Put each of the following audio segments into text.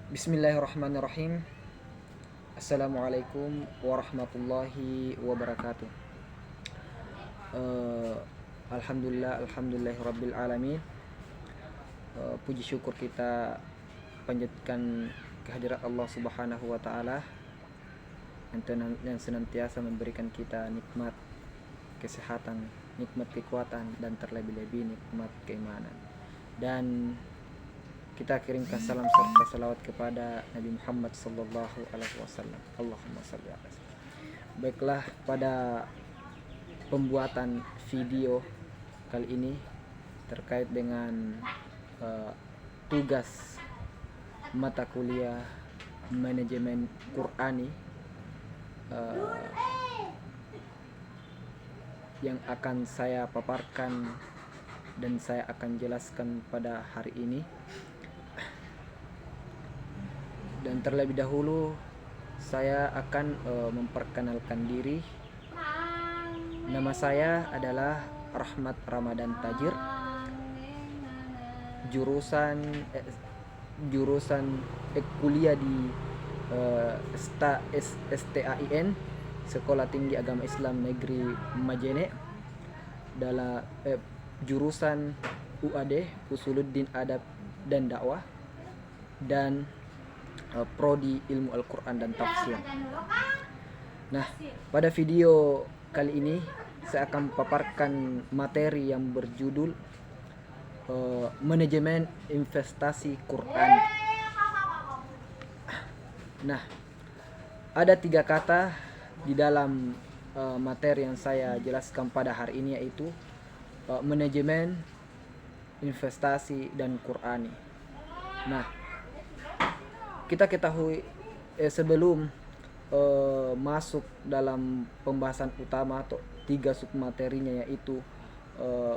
Bismillahirrahmanirrahim. Assalamualaikum warahmatullahi wabarakatuh. Eh, Alhamdulillahirabbil alamin. Puji syukur kita panjatkan kehadirat Allah Subhanahu wa taala yang senantiasa memberikan kita nikmat kesehatan, nikmat kekuatan, dan terlebih-lebih nikmat keimanan. Dan kita kirimkan salam serta salawat kepada Nabi Muhammad sallallahu alaihi wasallam. Allahumma shalli ala sayyidina. Baiklah, pada pembuatan video kali ini terkait dengan tugas mata kuliah manajemen Qur'ani yang akan saya paparkan dan saya akan jelaskan pada hari ini. Dan terlebih dahulu saya akan memperkenalkan diri. Nama saya adalah Rahmat Ramadan Tajir. Jurusan kuliah di STAIN, Sekolah Tinggi Agama Islam Negeri Majene, dalam jurusan UAD, Usuluddin Adab dan Dakwah, dan prodi Ilmu Al-Quran dan Tafsir. Nah, pada video kali ini saya akan paparkan materi yang berjudul manajemen investasi Quran. Nah, ada 3 kata di dalam materi yang saya jelaskan pada hari ini, yaitu manajemen, investasi, dan Qur'ani. Nah, kita ketahui sebelum masuk dalam pembahasan utama atau 3 submaterinya, yaitu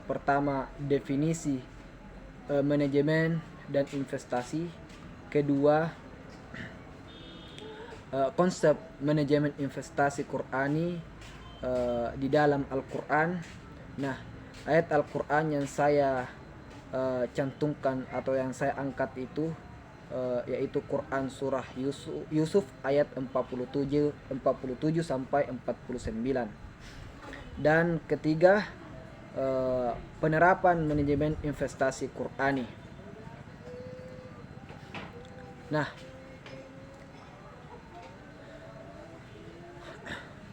pertama definisi manajemen dan investasi, kedua konsep manajemen investasi Qur'ani di dalam Al-Quran. Nah, ayat Al-Quran yang saya cantumkan atau yang saya angkat itu yaitu Quran surah Yusuf ayat 47 sampai 49. Dan ketiga, penerapan manajemen investasi Qur'ani. Nah,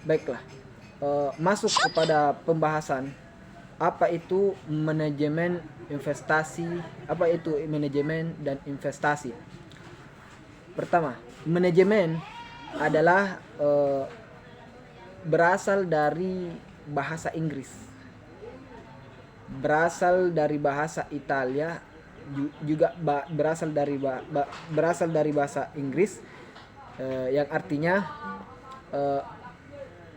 baiklah, masuk kepada pembahasan apa itu manajemen investasi, apa itu manajemen dan investasi. Pertama, manajemen adalah berasal dari bahasa Inggris, berasal dari bahasa Italia, juga berasal dari bahasa Inggris, yang artinya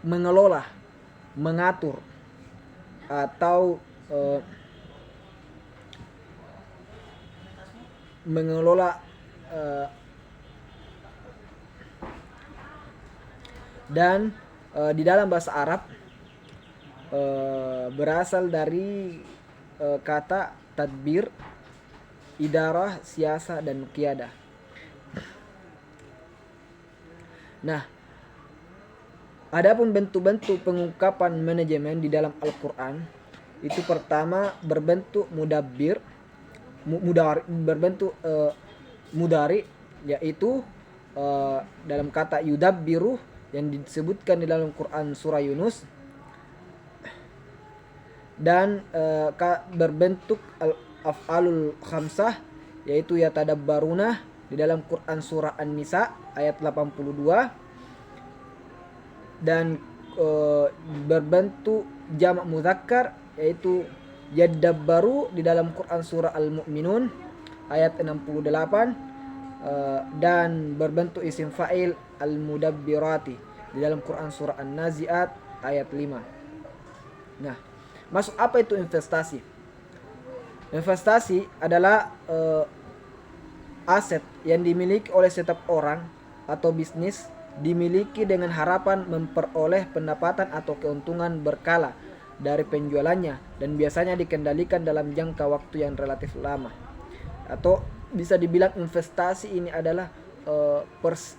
mengelola, mengatur, atau mengelola, dan di dalam bahasa Arab berasal dari kata tadbir, idarah, siasa, dan qiyadah. Nah, adapun bentuk-bentuk pengungkapan manajemen di dalam Al-Quran itu pertama berbentuk mudari, yaitu dalam kata yudabbiru yang disebutkan di dalam Quran surah Yunus, dan berbentuk al-af'alul khamsah, yaitu yatadabbaruna di dalam Quran surah An-Nisa ayat 82, dan berbentuk jamak mudzakkar, yaitu yadabbaru di dalam Quran surah Al-Mu'minun ayat 68, dan berbentuk isim fa'il al-mudabbirati di dalam Quran surah An-Nazi'at ayat 5. Nah, masuk apa itu investasi? Investasi adalah aset yang dimiliki oleh setiap orang atau bisnis, dimiliki dengan harapan memperoleh pendapatan atau keuntungan berkala dari penjualannya, dan biasanya dikendalikan dalam jangka waktu yang relatif lama. Atau bisa dibilang investasi ini adalah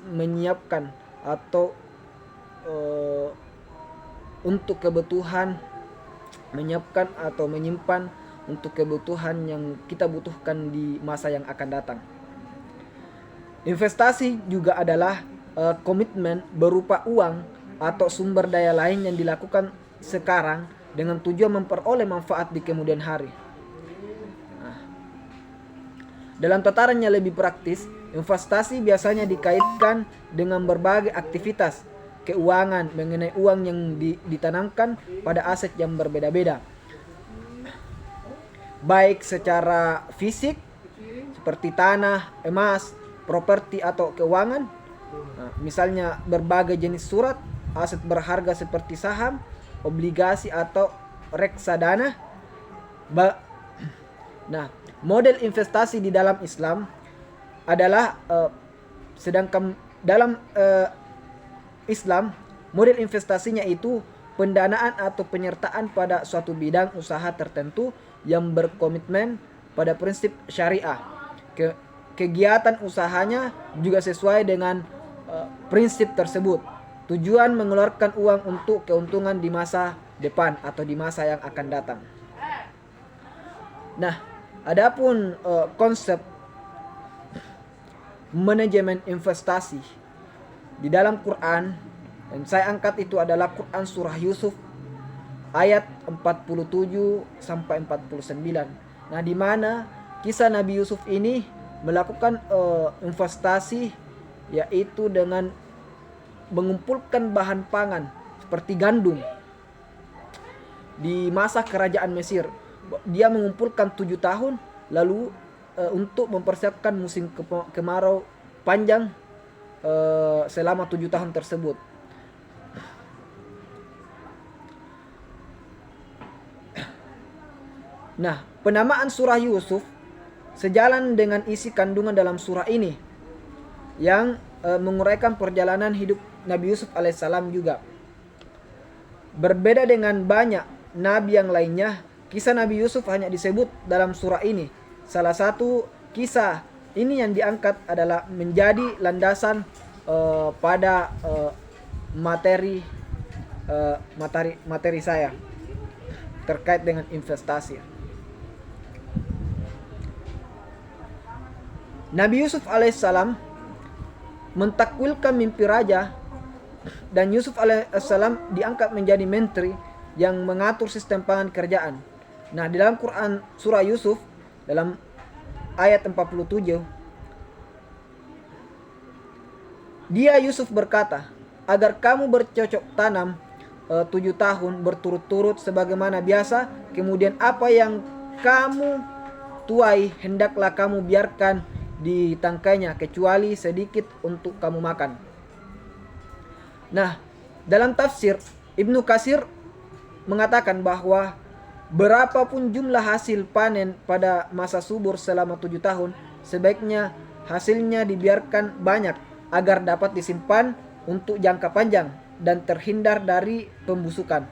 menyiapkan atau untuk kebutuhan, menyiapkan atau menyimpan untuk kebutuhan yang kita butuhkan di masa yang akan datang. Investasi juga adalah komitmen berupa uang atau sumber daya lain yang dilakukan sekarang dengan tujuan memperoleh manfaat di kemudian hari. Dalam tataran yang lebih praktis, investasi biasanya dikaitkan dengan berbagai aktivitas keuangan mengenai uang yang ditanamkan pada aset yang berbeda-beda, baik secara fisik seperti tanah, emas, properti atau keuangan. Misalnya berbagai jenis surat, aset berharga seperti saham, obligasi atau reksadana. Nah, model investasi di dalam Islam adalah sedangkan dalam Islam model investasinya itu pendanaan atau penyertaan pada suatu bidang usaha tertentu yang berkomitmen pada prinsip syariah. Kegiatan usahanya juga sesuai dengan prinsip tersebut. Tujuan mengeluarkan uang untuk keuntungan di masa depan atau di masa yang akan datang. Nah, adapun konsep manajemen investasi di dalam Quran yang saya angkat itu adalah Quran surah Yusuf ayat 47 sampai 49. Nah, di mana kisah Nabi Yusuf ini melakukan investasi, yaitu dengan mengumpulkan bahan pangan seperti gandum di masa kerajaan Mesir. Dia mengumpulkan 7 tahun lalu untuk mempersiapkan musim kemarau panjang selama 7 tahun tersebut. Nah, penamaan surah Yusuf sejalan dengan isi kandungan dalam surah ini yang menguraikan perjalanan hidup Nabi Yusuf alaihissalam juga. Berbeda dengan banyak nabi yang lainnya, kisah Nabi Yusuf hanya disebut dalam surah ini. Salah satu kisah ini yang diangkat adalah menjadi landasan pada materi saya terkait dengan investasi. Nabi Yusuf alaihissalam mentakwilkan mimpi raja, dan Yusuf alaihissalam diangkat menjadi menteri yang mengatur sistem pangan kerjaan. Nah, di dalam Quran surah Yusuf dalam ayat 47, dia Yusuf berkata, agar kamu bercocok tanam 7 tahun berturut-turut sebagaimana biasa, kemudian apa yang kamu tuai hendaklah kamu biarkan di tangkainya kecuali sedikit untuk kamu makan. Nah, dalam tafsir Ibnu Katsir mengatakan bahwa berapapun jumlah hasil panen pada masa subur selama 7 tahun, sebaiknya hasilnya dibiarkan banyak agar dapat disimpan untuk jangka panjang dan terhindar dari pembusukan.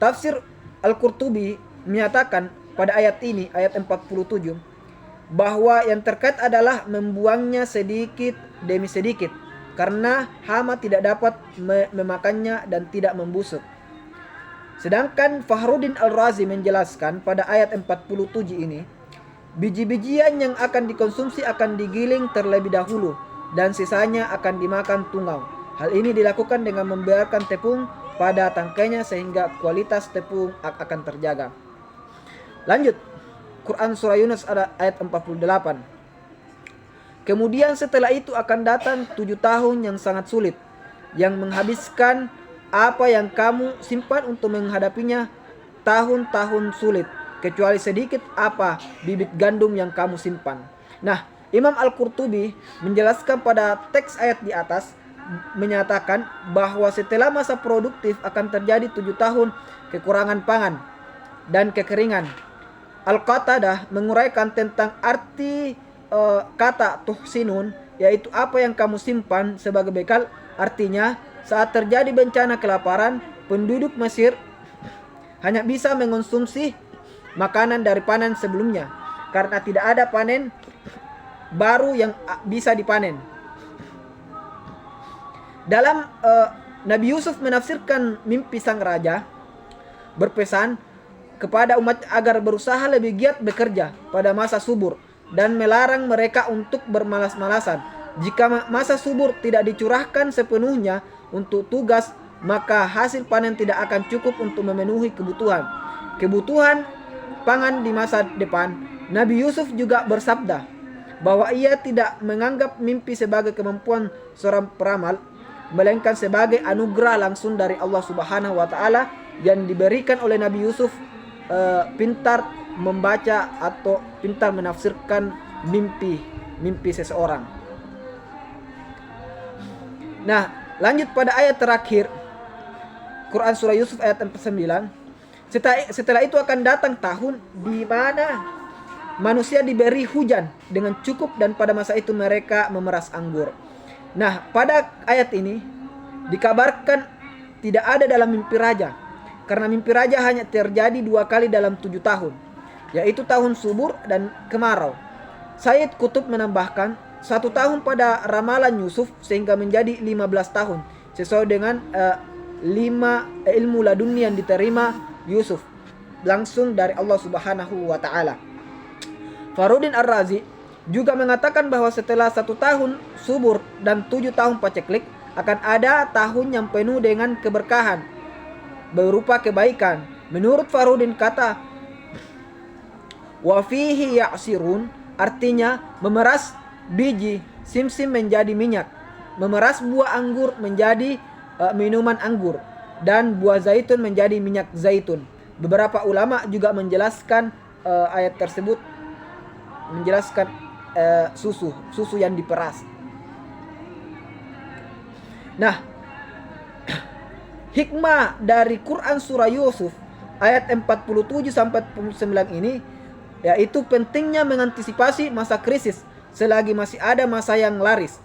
Tafsir Al-Qurtubi menyatakan pada ayat ini, ayat 47, bahwa yang terkait adalah membuangnya sedikit demi sedikit karena hama tidak dapat memakannya dan tidak membusuk. Sedangkan Fakhruddin Al-Razi menjelaskan pada ayat 47 ini, biji-bijian yang akan dikonsumsi akan digiling terlebih dahulu dan sisanya akan dimakan tungau. Hal ini dilakukan dengan membiarkan tepung pada tangkainya sehingga kualitas tepung akan terjaga. Lanjut, Quran surah Yunus ayat 48. Kemudian setelah itu akan datang 7 tahun yang sangat sulit, yang menghabiskan apa yang kamu simpan untuk menghadapinya tahun-tahun sulit, kecuali sedikit apa bibit gandum yang kamu simpan. Nah, Imam Al-Qurtubi menjelaskan pada teks ayat di atas, menyatakan bahwa setelah masa produktif akan terjadi 7 tahun kekurangan pangan dan kekeringan. Al-Qatadah menguraikan tentang arti kata tuhsinun, yaitu apa yang kamu simpan sebagai bekal. Artinya, saat terjadi bencana kelaparan, penduduk Mesir hanya bisa mengonsumsi makanan dari panen sebelumnya. karena tidak ada panen baru yang bisa dipanen. Dalam Nabi Yusuf menafsirkan mimpi sang raja, berpesan kepada umat agar berusaha lebih giat bekerja pada masa subur dan melarang mereka untuk bermalas-malasan. Jika masa subur tidak dicurahkan sepenuhnya untuk tugas, maka hasil panen tidak akan cukup untuk memenuhi kebutuhan pangan di masa depan. Nabi Yusuf juga bersabda bahwa ia tidak menganggap mimpi sebagai kemampuan seorang peramal, melainkan sebagai anugerah langsung dari Allah Subhanahu wa taala yang diberikan oleh Nabi Yusuf pintar membaca atau pintar menafsirkan mimpi seseorang. Nah, lanjut pada ayat terakhir Quran surah Yusuf ayat 49. Setelah itu akan datang tahun di mana manusia diberi hujan dengan cukup dan pada masa itu mereka memeras anggur. Nah, pada ayat ini dikabarkan tidak ada dalam mimpi raja, karena mimpi raja hanya terjadi 2 kali dalam 7 tahun, yaitu tahun subur dan kemarau. Sayyid Qutb menambahkan 1 tahun pada ramalan Yusuf sehingga menjadi 15 tahun sesuai dengan 5 ilmu laduni yang diterima Yusuf langsung dari Allah Subhanahu wa taala. Fahrudin Ar-Razi juga mengatakan bahwa setelah 1 tahun subur dan 7 tahun paceklik akan ada tahun yang penuh dengan keberkahan berupa kebaikan. Menurut Fahrudin kata wa fihi ya'sirun artinya memeras biji simsim menjadi minyak, memeras buah anggur menjadi minuman anggur, dan buah zaitun menjadi minyak zaitun. Beberapa ulama juga menjelaskan ayat tersebut menjelaskan susu yang diperas. Nah, hikmah dari Quran surah Yusuf ayat 47 sampai 49 ini yaitu pentingnya mengantisipasi masa krisis selagi masih ada masa yang laris.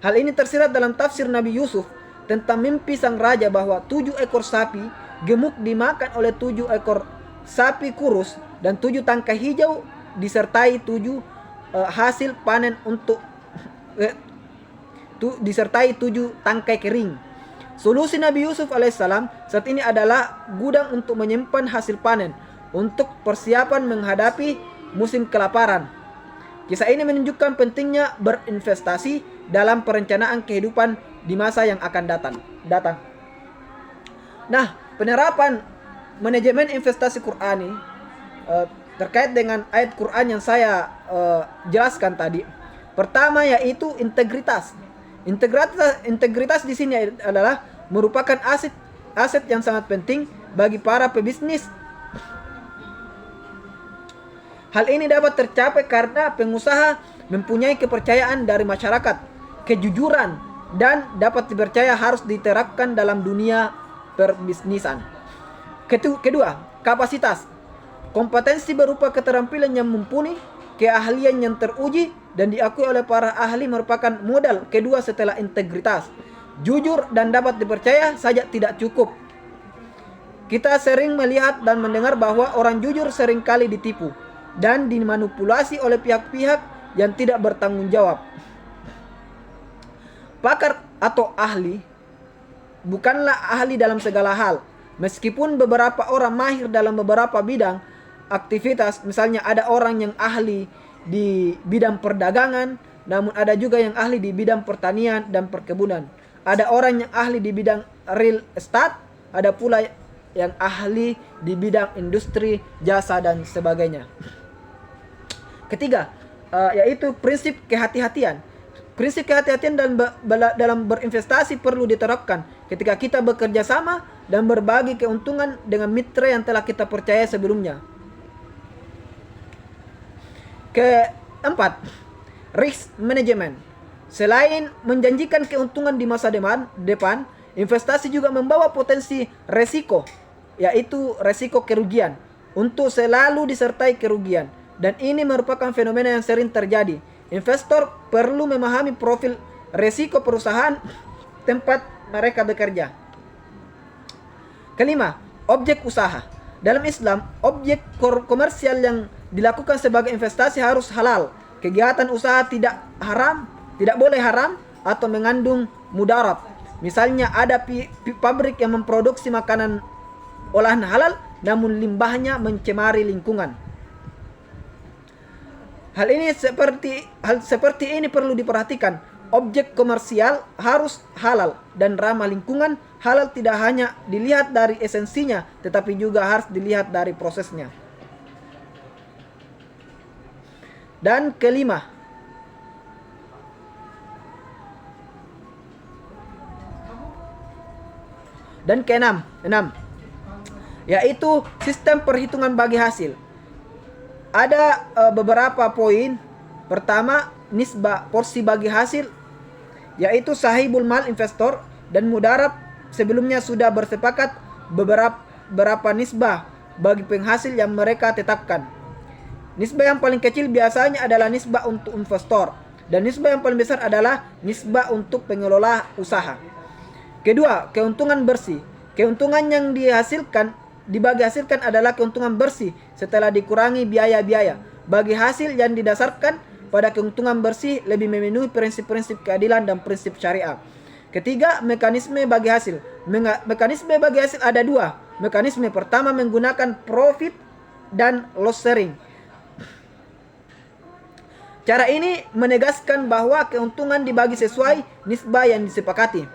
Hal ini tersirat dalam tafsir Nabi Yusuf tentang mimpi sang raja bahwa 7 ekor sapi gemuk dimakan oleh 7 ekor sapi kurus dan 7 tangkai hijau disertai 7 hasil panen disertai 7 tangkai kering. Solusi Nabi Yusuf alaihissalam saat ini adalah gudang untuk menyimpan hasil panen untuk persiapan menghadapi musim kelaparan. Kisah ini menunjukkan pentingnya berinvestasi dalam perencanaan kehidupan di masa yang akan datang. Nah, penerapan manajemen investasi Qur'ani terkait dengan ayat Quran yang saya jelaskan tadi. Pertama yaitu integritas. Integritas di sini adalah merupakan aset yang sangat penting bagi para pebisnis. Hal ini dapat tercapai karena pengusaha mempunyai kepercayaan dari masyarakat, kejujuran, dan dapat dipercaya harus diterapkan dalam dunia perbisnisan. Kedua, kapasitas. Kompetensi berupa keterampilan yang mumpuni, keahlian yang teruji, dan diakui oleh para ahli merupakan modal kedua setelah integritas. Jujur dan dapat dipercaya saja tidak cukup. Kita sering melihat dan mendengar bahwa orang jujur seringkali ditipu dan dimanipulasi oleh pihak-pihak yang tidak bertanggung jawab. Pakar atau ahli bukanlah ahli dalam segala hal. Meskipun beberapa orang mahir dalam beberapa bidang aktivitas, misalnya ada orang yang ahli di bidang perdagangan, namun ada juga yang ahli di bidang pertanian dan perkebunan. Ada orang yang ahli di bidang real estate, ada pula yang ahli di bidang industri, jasa, dan sebagainya. Ketiga, yaitu prinsip kehati-hatian. Prinsip kehati-hatian dalam berinvestasi perlu diterapkan ketika kita bekerja sama dan berbagi keuntungan dengan mitra yang telah kita percaya sebelumnya. Keempat, risk management. Selain menjanjikan keuntungan di masa depan, investasi juga membawa potensi resiko, yaitu resiko kerugian, untuk selalu disertai kerugian. Dan ini merupakan fenomena yang sering terjadi. Investor perlu memahami profil resiko perusahaan tempat mereka bekerja. Kelima, objek usaha. Dalam Islam, objek komersial yang dilakukan sebagai investasi harus halal. Kegiatan usaha tidak haram, tidak boleh haram atau mengandung mudarat. Misalnya ada pabrik yang memproduksi makanan olahan halal namun limbahnya mencemari lingkungan. Hal seperti ini perlu diperhatikan. Objek komersial harus halal dan ramah lingkungan. Halal tidak hanya dilihat dari esensinya, tetapi juga harus dilihat dari prosesnya. Dan kelima, dan keenam, yaitu sistem perhitungan bagi hasil. Ada beberapa poin. Pertama, nisbah porsi bagi hasil, yaitu sahibul mal investor dan mudarab sebelumnya sudah bersepakat berapa nisbah bagi penghasil yang mereka tetapkan. Nisbah yang paling kecil biasanya adalah nisbah untuk investor dan nisbah yang paling besar adalah nisbah untuk pengelola usaha. Kedua, keuntungan bersih. Keuntungan yang dibagi hasilkan adalah keuntungan bersih setelah dikurangi biaya-biaya. Bagi hasil yang didasarkan pada keuntungan bersih lebih memenuhi prinsip-prinsip keadilan dan prinsip syariah. Ketiga, mekanisme bagi hasil. Mekanisme bagi hasil ada dua. Mekanisme pertama menggunakan profit dan loss sharing. Cara ini menegaskan bahwa keuntungan dibagi sesuai nisbah yang disepakati.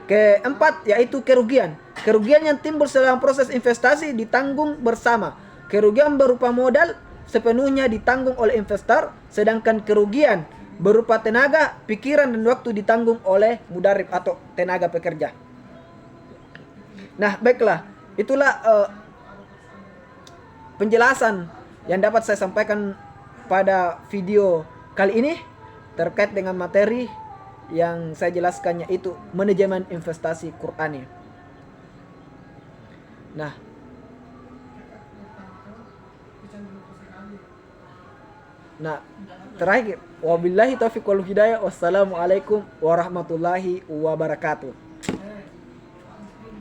Keempat, yaitu kerugian. Kerugian yang timbul selama proses investasi ditanggung bersama. Kerugian berupa modal sepenuhnya ditanggung oleh investor, sedangkan kerugian berupa tenaga, pikiran, dan waktu ditanggung oleh mudarib atau tenaga pekerja. Nah, baiklah, itulah penjelasan yang dapat saya sampaikan pada video kali ini terkait dengan materi yang saya jelaskannya, itu manajemen investasi Qur'ani. Nah, terakhir, wabillahi taufiq wal hidayah. Wassalamualaikum warahmatullahi wabarakatuh.